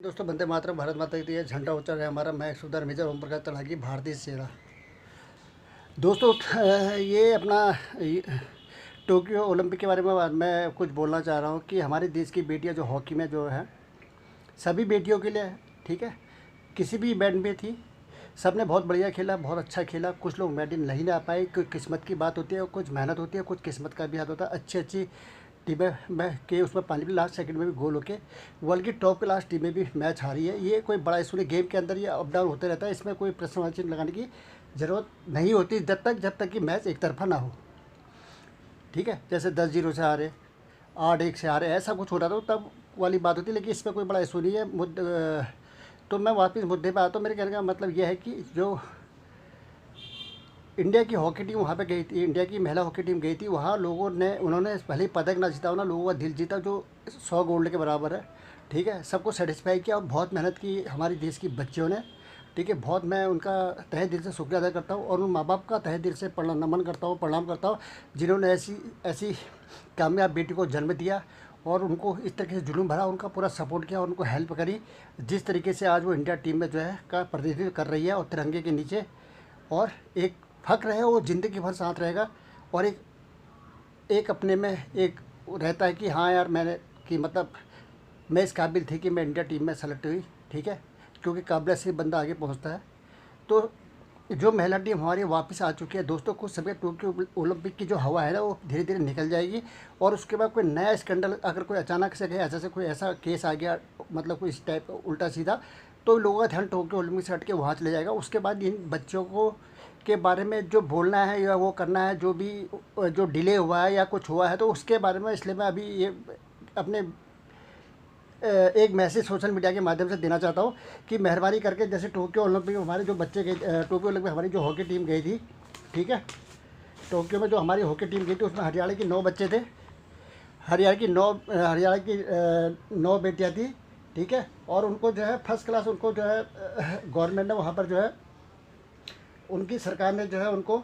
दोस्तों वंदे मातरम। भारत माता की जय। झंडा ऊंचा है हमारा। मैं सुधार मेजर ओम प्रकाश तड़ागी, भारतीय सेना। दोस्तों ये अपना टोक्यो ओलंपिक के बारे में मैं कुछ बोलना चाह रहा हूँ कि हमारे देश की बेटियाँ जो हॉकी में जो है सभी बेटियों के लिए है, ठीक है। किसी भी इवेंट में थी, सब ने बहुत बढ़िया खेला, बहुत अच्छा खेला। कुछ लोग मेडल नहीं ला पाए, कुछ किस्मत की बात होती है, कुछ मेहनत होती है, कुछ किस्मत का भी हाथ होता है। अच्छी अच्छी टीमें में के उसमें पानी भी लास्ट सेकंड में भी गोल होके वर्ल्ड की टॉप क्लास टीमें भी मैच हारी है। ये कोई बड़ा इशू नहीं, गेम के अंदर ये अप डाउन होते रहता है, इसमें कोई प्रश्नवाची चिन्ह लगाने की ज़रूरत नहीं होती जब तक कि मैच एक तरफा ना हो, ठीक है। जैसे 10-0 से हारे, 8-1 से हारे, ऐसा कुछ हो रहा था तब वाली बात होती है, लेकिन इसमें कोई बड़ा इशू नहीं है। तो मैं वापस मुद्दे पर आता हूँ। मेरे कहने का मतलब यह है कि जो इंडिया की हॉकी टीम वहाँ पे गई थी, इंडिया की महिला हॉकी टीम गई थी, वहाँ लोगों ने उन्होंने भले ही पदक ना जीता हो ना, लोगों का दिल जीता, जो 100 गोल्ड के बराबर है, ठीक है। सबको सेटिस्फाई किया और बहुत मेहनत की हमारी देश की बच्चियों ने, ठीक है। बहुत मैं उनका तहे दिल से शुक्रिया अदा करता हूँ और उन माँ बाप का तहे दिल से नमन करता हूँ, प्रणाम करता हूँ, जिन्होंने ऐसी ऐसी कामयाब बेटी को जन्म दिया और उनको इस तरीके से जुनून भरा, उनका पूरा सपोर्ट किया और उनको हेल्प करी। जिस तरीके से आज वो इंडिया टीम में जो है का प्रतिनिधित्व कर रही है और तिरंगे के नीचे, और एक फ़ख्र है, वो ज़िंदगी भर साथ रहेगा। और एक एक अपने में एक रहता है कि हाँ यार, मैंने कि मतलब मैं इस काबिल थी कि मैं इंडिया टीम में सेलेक्ट हुई, ठीक है। क्योंकि काबिलियत से बंदा आगे पहुंचता है। तो जो महिला टीम हमारी वापस आ चुकी है दोस्तों, कुछ समय टोक्यो ओलंपिक की जो हवा है ना, वो धीरे धीरे निकल जाएगी। और उसके बाद कोई नया स्कैंडल अगर कोई अचानक से कहे, ऐसा से कोई ऐसा केस आ गया, मतलब कोई इस टाइप उल्टा सीधा, तो लोगों का ध्यान टोक्यो ओलंपिक से हट के वहाँ चले जाएगा। उसके बाद इन बच्चों को के बारे में जो बोलना है या वो करना है, जो भी जो डिले हुआ है या कुछ हुआ है, तो उसके बारे में इसलिए मैं अभी ये अपने एक मैसेज सोशल मीडिया के माध्यम से देना चाहता हूँ कि मेहरबानी करके, जैसे टोक्यो ओलंपिक में हमारे जो बच्चे गए, टोक्यो ओलंपिक में हमारी जो हॉकी टीम गई थी, ठीक है। टोक्यो में जो हमारी हॉकी टीम गई थी उसमें हरियाणा की 9 बच्चे थे। हरियाणा की 9 बेटियाँ थी, ठीक है। और उनको जो है फर्स्ट क्लास, उनको जो है गवर्नमेंट ने वहाँ पर जो है, उनकी सरकार ने जो है उनको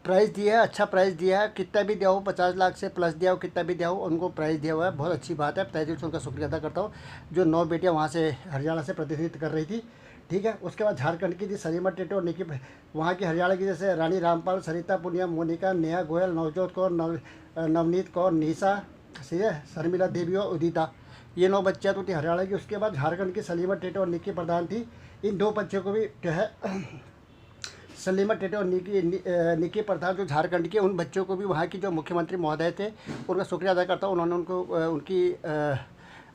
प्राइज़ दिया है, अच्छा प्राइज़ दिया है। कितना भी दिया हो, 50 लाख से प्लस दिया हो, कितना भी दिया हो, उनको प्राइज़ दिया हुआ है। बहुत अच्छी बात है, तहे दिल से उनका शुक्रिया अदा करता हूँ। जो 9 बेटियाँ वहाँ से हरियाणा से प्रतिनिधित्व कर रही थी, ठीक है। उसके बाद झारखंड की थी सलीमा टेटो और निकी, वहाँ की हरियाणा की जैसे रानी रामपाल, सरिता पुनिया, मोनिका, नेहा गोयल, नवजोत कौर, नवनीत कौर, निशा, शर्मिला देवी और उदिता, ये 9 बच्चियाँ तो थी हरियाणा की। उसके बाद झारखंड की सलीमा टेटो और निकी प्रधान थी। इन 2 बच्चों को भी जो है सलीमा टेटे और निकी प्रधान जो झारखंड के, उन बच्चों को भी वहाँ की जो मुख्यमंत्री महोदय थे उनका शुक्रिया अदा करता हूँ। उन्होंने उनको उनकी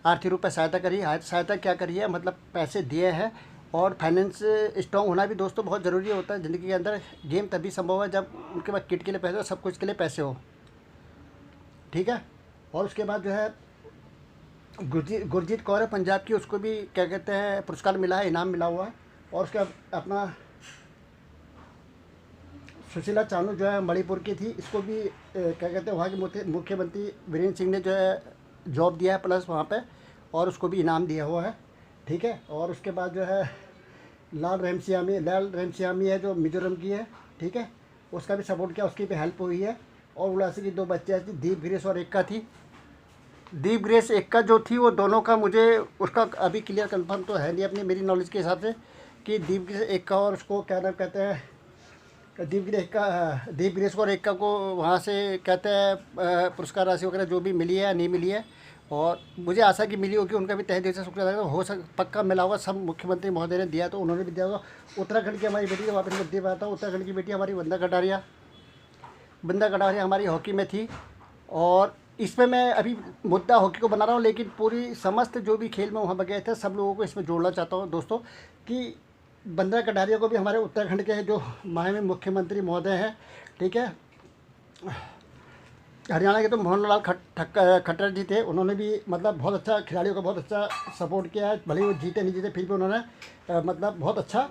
आर्थिक रूप में सहायता करी। सहायता क्या करी है, मतलब पैसे दिए हैं। और फाइनेंस स्ट्रॉन्ग होना भी दोस्तों बहुत ज़रूरी होता है ज़िंदगी के अंदर। गेम तभी संभव है जब उनके पास किट के लिए पैसे हो, सब कुछ के लिए पैसे हो, ठीक है। और उसके बाद जो है गुरजीत कौर है पंजाब की, उसको भी क्या कहते हैं पुरस्कार मिला है, इनाम मिला हुआ है। और उसका अपना सुशीला चानू जो है मणिपुर की थी, इसको भी क्या कहते हैं वहाँ के मुख्यमंत्री वीरेंद्र सिंह ने जो है जॉब दिया है प्लस वहाँ पे, और उसको भी इनाम दिया हुआ है, ठीक है। और उसके बाद जो है लाल रेमसियामी है जो मिजोरम की है, ठीक है। उसका भी सपोर्ट किया, उसकी भी हेल्प हुई है। और उड़ासी की 2 बच्चियाँ थी, दीप ग्रेस और एक्का थी। दीप ग्रेस एक्का जो थी, वो दोनों का मुझे उसका अभी क्लियर कंफर्म तो है नहीं अपनी मेरी नॉलेज के हिसाब से, कि दीप ग्रेस एक्का और उसको क्या नाम कहते हैं, दीप ग्रेस को और एक्का को वहाँ से कहते हैं पुरस्कार राशि वगैरह जो भी मिली है या नहीं मिली है। और मुझे आशा कि मिली होगी, उनका भी तहे दिल से शुक्रिया अदा हो पक्का मिला होगा। सब मुख्यमंत्री महोदय ने दिया तो उन्होंने भी दिया होगा। उत्तराखंड की हमारी बेटी का वापस मुद्दे पर आता हूँ। उत्तराखंड की बेटी हमारी बंदा कटारिया हमारी हॉकी में थी। और इसमें मैं अभी मुद्दा हॉकी को बना रहा हूँ, लेकिन पूरी समस्त जो भी खेल में वहाँ पर गए थे सब लोगों को इसमें जोड़ना चाहता हूँ दोस्तों, कि बंदा कटारिया को भी हमारे उत्तराखंड के जो माननीय मुख्यमंत्री महोदय हैं, ठीक है। हरियाणा के तो मोहन लाल खट्टर जी थे, उन्होंने भी मतलब बहुत अच्छा खिलाड़ियों को बहुत अच्छा सपोर्ट किया है। भले ही वो जीते नहीं जीते, फिर भी उन्होंने मतलब बहुत अच्छा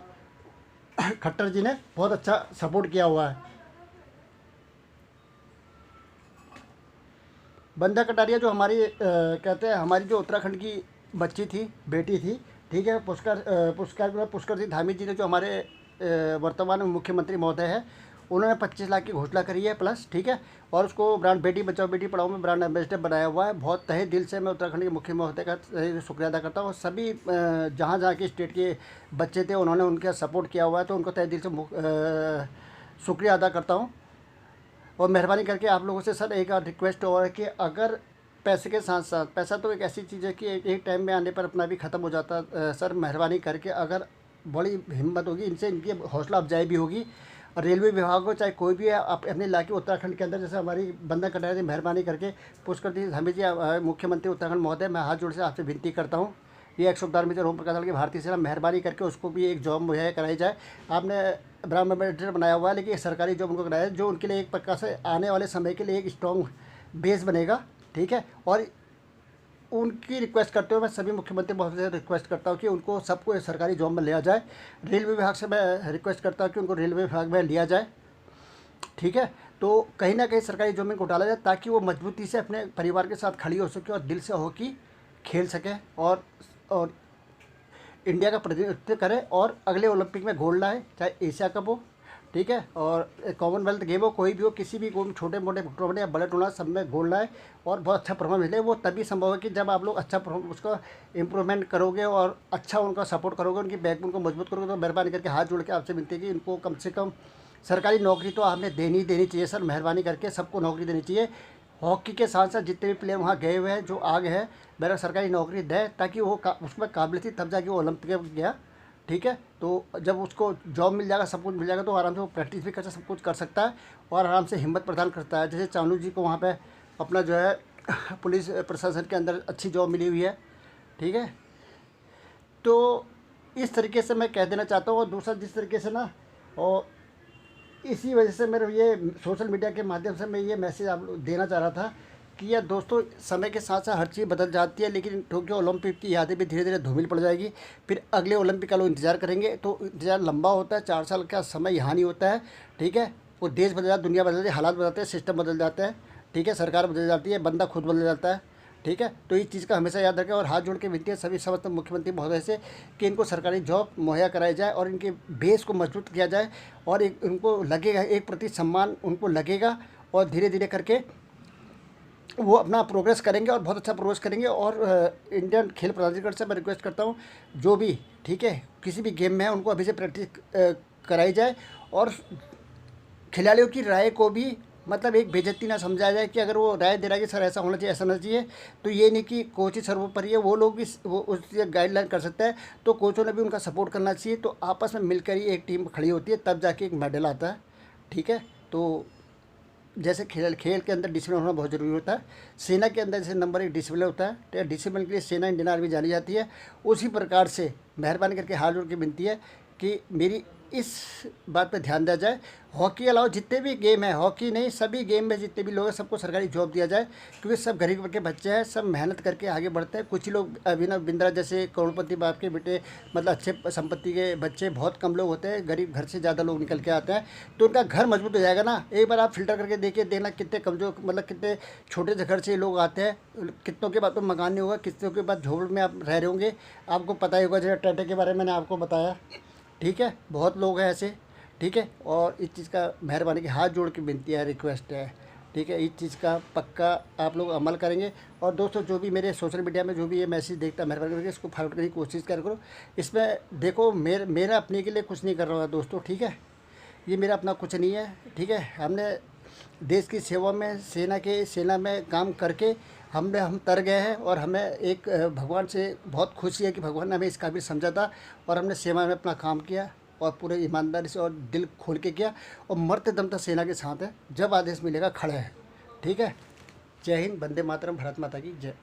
खट्टर जी ने बहुत अच्छा सपोर्ट किया हुआ है। बंदा कटारिया जो हमारी कहते हैं हमारी जो उत्तराखंड की बच्ची थी, बेटी थी, ठीक है। पुष्कर सिंह धामी जी ने जो हमारे वर्तमान में मुख्यमंत्री महोदय है, उन्होंने 25 लाख की घोषणा करी है प्लस, ठीक है। और उसको ब्रांड बेटी बचाओ बेटी पढ़ाओ में ब्रांड एम्बेसडर बनाया हुआ है। बहुत तहे दिल से मैं उत्तराखंड के मुख्य महोदय का शुक्रिया अदा करता हूँ। सभी जहाँ जहाँ के स्टेट के बच्चे थे उन्होंने उनका सपोर्ट किया हुआ है, तो उनको तहे दिल से शुक्रिया अदा करता हूँ। और मेहरबानी करके आप लोगों से सर एक रिक्वेस्ट और है कि अगर पैसे के साथ साथ, पैसा तो एक ऐसी चीज़ है कि एक टाइम में आने पर अपना भी ख़त्म हो जाता है। सर मेहरबानी करके अगर बड़ी हिम्मत होगी इनसे, इनकी हौसला अफजाई भी होगी, और रेलवे विभाग हो चाहे कोई भी है, आप अपने इलाके उत्तराखंड के अंदर, जैसे हमारी बंधन कटारिया जी, मेहरबानी करके पुष्कर हमें जी मुख्यमंत्री उत्तराखंड महोदय, मैं हाथ जोड़ से आपसे विनती करता हूँ, ये 111 में जो ओम प्रकाश की भारतीय सेना, मेहरबानी करके उसको भी एक जॉब मुहैया कराई जाए। आपने ब्राह्मण एम्बेसडर बनाया हुआ है, लेकिन एक सरकारी जॉब उनको कराया जो उनके लिए एक प्रकार से आने वाले समय के लिए एक स्ट्रॉन्ग बेस बनेगा, ठीक है। और उनकी रिक्वेस्ट करते हुए मैं सभी मुख्यमंत्री महोदय से रिक्वेस्ट करता हूँ कि उनको सबको सरकारी जॉब में लिया जाए। रेलवे विभाग से मैं रिक्वेस्ट करता हूँ कि उनको रेलवे विभाग में लिया जाए, ठीक है। तो कहीं ना कहीं सरकारी जॉब में उनको डाला जाए ताकि वो मजबूती से अपने परिवार के साथ खड़ी हो सके और दिल से हॉकी खेल सके और इंडिया का प्रतिनिधित्व करे और अगले ओलंपिक में गोल्ड लाए, चाहे एशिया कप हो, ठीक है, और कॉमनवेल्थ गेम हो, कोई भी हो, किसी भी छोटे मोटे टूर्नामेंट या बड़े टूर्नामेंट सब में गोल्ड लाए और बहुत अच्छा परफॉर्मेंस मिले। वो तभी संभव है कि जब आप लोग अच्छा उसका इम्प्रूवमेंट करोगे और अच्छा उनका सपोर्ट करोगे, उनकी बैकबोन को मजबूत करोगे। तो मेहरबानी करके हाथ जोड़ के आपसे विनती है कि इनको कम से कम सरकारी नौकरी तो आपने देनी चाहिए सर, मेहरबानी करके सबको नौकरी देनी चाहिए। हॉकी के साथ साथ जितने भी प्लेयर वहाँ गए हुए हैं जो आगे हैं, मेरा सरकारी नौकरी दें ताकि वो उसमें काबिल थी, तब जाके वो ओलंपिक में गया, ठीक है। तो जब उसको जॉब मिल जाएगा, सब कुछ मिल जाएगा, तो आराम से वो प्रैक्टिस भी कर सकता, सब कुछ कर सकता है और आराम से हिम्मत प्रदान करता है। जैसे चानू जी को वहाँ पे अपना जो है पुलिस प्रशासन के अंदर अच्छी जॉब मिली हुई है, ठीक है। तो इस तरीके से मैं कह देना चाहता हूँ। और दूसरा जिस तरीके से ना, और इसी वजह से मेरे ये सोशल मीडिया के माध्यम से मैं ये मैसेज आप लोग देना चाह रहा था कि यार दोस्तों, समय के साथ साथ हर चीज़ बदल जाती है, लेकिन टोक्यो ओलंपिक की यादें भी धीरे धीरे धूमिल पड़ जाएगी। फिर अगले ओलंपिक का लोग इंतज़ार करेंगे, तो इंतज़ार लंबा होता है, 4 साल का समय यहाँ नहीं होता है, ठीक है। वो देश बदल जाता है, दुनिया बदल जाती है, हालात बदलते हैं, सिस्टम बदल जाता है, ठीक है, सरकार बदल जाती है, बंदा खुद बदल जाता है, ठीक है। तो इस चीज़ का हमेशा याद रखें और हाथ जोड़ के विनती है सभी समस्त मुख्यमंत्री महोदय से कि इनको सरकारी जॉब मुहैया कराई जाए और इनके बेस को मजबूत किया जाए और एक उनको लगेगा, एक प्रति सम्मान उनको लगेगा और धीरे धीरे करके वो अपना प्रोग्रेस करेंगे और बहुत अच्छा प्रोग्रेस करेंगे। और इंडियन खेल प्राधिकरण से मैं रिक्वेस्ट करता हूँ जो भी, ठीक है, किसी भी गेम में है उनको अभी से प्रैक्टिस कराई जाए और खिलाड़ियों की राय को भी मतलब एक बेइज्जती ना समझा जाए कि अगर वो राय दे रहा है कि सर ऐसा होना चाहिए, ऐसा होना चाहिए, तो ये नहीं कि कोच ही सर्वोपरि है, वो लोग भी वो उस गाइडलाइन कर सकते हैं, तो कोचों ने भी उनका सपोर्ट करना चाहिए। तो आपस में मिलकर ही एक टीम खड़ी होती है, तब जाके एक मेडल आता है, ठीक है। तो जैसे खेल के अंदर डिसिप्लिन होना बहुत ज़रूरी होता है। सेना के अंदर जैसे नंबर 1 डिसिप्लिन होता है, तो डिसिप्लिन के लिए सेना इंडियन आर्मी जानी जाती है। उसी प्रकार से मेहरबानी करके हाथ जोड़ के विनती है कि मेरी इस बात पे ध्यान दिया जाए। हॉकी के अलावा जितने भी गेम हैं, हॉकी नहीं, सभी गेम में जितने भी लोग हैं सबको सरकारी जॉब दिया जाए, क्योंकि सब गरीब के बच्चे हैं, सब मेहनत करके आगे बढ़ते हैं। कुछ ही लोग, अभिनव बिंद्रा जैसे करोड़पति बाप के बेटे, मतलब अच्छे संपत्ति के बच्चे बहुत कम लोग होते हैं, गरीब घर से ज़्यादा लोग निकल के आते हैं, तो उनका घर मजबूत हो जाएगा ना। एक बार आप फिल्टर करके देखिए, देखना कितने कमजोर, मतलब कितने छोटे से घर से लोग आते हैं, कितनों के बाद तो मकान नहीं होगा, कितनों के बाद झोपड़ में आप रह रहे होंगे। आपको पता ही होगा, जैसे टाटा के बारे में मैंने आपको बताया, ठीक है, बहुत लोग हैं ऐसे, ठीक है। और इस चीज़ का मेहरबानी की हाथ जोड़ के विनती है, रिक्वेस्ट है, ठीक है, इस चीज़ का पक्का आप लोग अमल करेंगे। और दोस्तों, जो भी मेरे सोशल मीडिया में जो भी ये मैसेज देखता है, मेहरबानी करके इसको फॉरवर्ड करने की कोशिश करो। इसमें देखो, मेरा अपने के लिए कुछ नहीं कर रहा है दोस्तों, ठीक है, ये मेरा अपना कुछ नहीं है, ठीक है। हमने देश की सेवा में, सेना में काम करके हम तर गए हैं और हमें एक भगवान से बहुत खुशी है कि भगवान ने हमें इस काबिल समझा था और हमने सेवा में अपना काम किया और पूरे ईमानदारी से और दिल खोल के किया और मरते दम तक सेना के साथ है, जब आदेश मिलेगा खड़े हैं, ठीक है। जय हिंद, वंदे मातरम, भारत माता की जय।